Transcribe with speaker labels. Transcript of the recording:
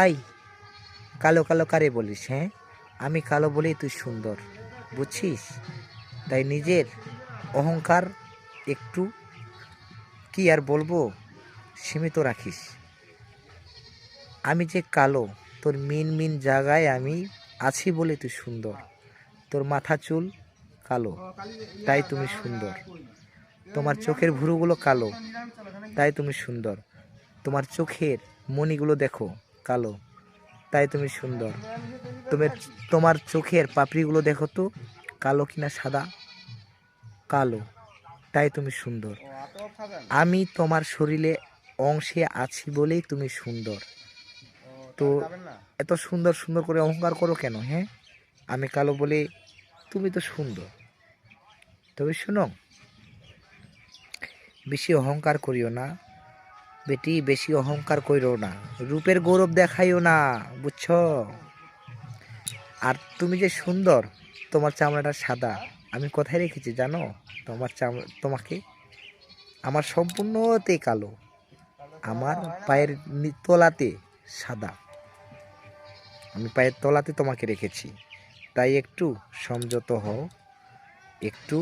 Speaker 1: I, কালো কালো কারে বলিস? হ্যাঁ, আমি কালো বলেই তুই সুন্দর, বুঝছিস? তাই নিজের অহংকার একটু, কি আর বলবো, সীমিত রাখিস। আমি যে কালো, তোর মিন মিন জায়গায় আমি আছি বলে তুই সুন্দর। তোর মাথা চুল কালো, তাই তুমি সুন্দর। তোমার চোখের ভুরুগুলো কালো, তাই তুমি সুন্দর। তোমার চোখের মণিগুলো দেখো কালো, তাই তুমি সুন্দর। তোমার তোমার চোখের পাপড়িগুলো দেখো তো, কালো কিনা সাদা? কালো, তাই তুমি সুন্দর। আমি তোমার শরীরে অংশে আছি বলেই তুমি সুন্দর। তো এত সুন্দর সুন্দর করে অহংকার করো কেন? হ্যাঁ, আমি কালো বলে তুমি তো সুন্দর। তবে শোনো, বেশি অহংকার করিও না বেটি, বেশি অহংকার করিও না, রূপের গৌরব দেখাইও না, বুঝছো? আর তুমি যে সুন্দর, তোমার চামড়াটা সাদা, আমি কোথায় রেখেছি জানো? তোমার তোমাকে আমার সম্পূর্ণতে কালো, আমার পায়ের তলাতে সাদা, আমি পায়ের তলাতে তোমাকে রেখেছি। তাই একটু সংযত হও, একটু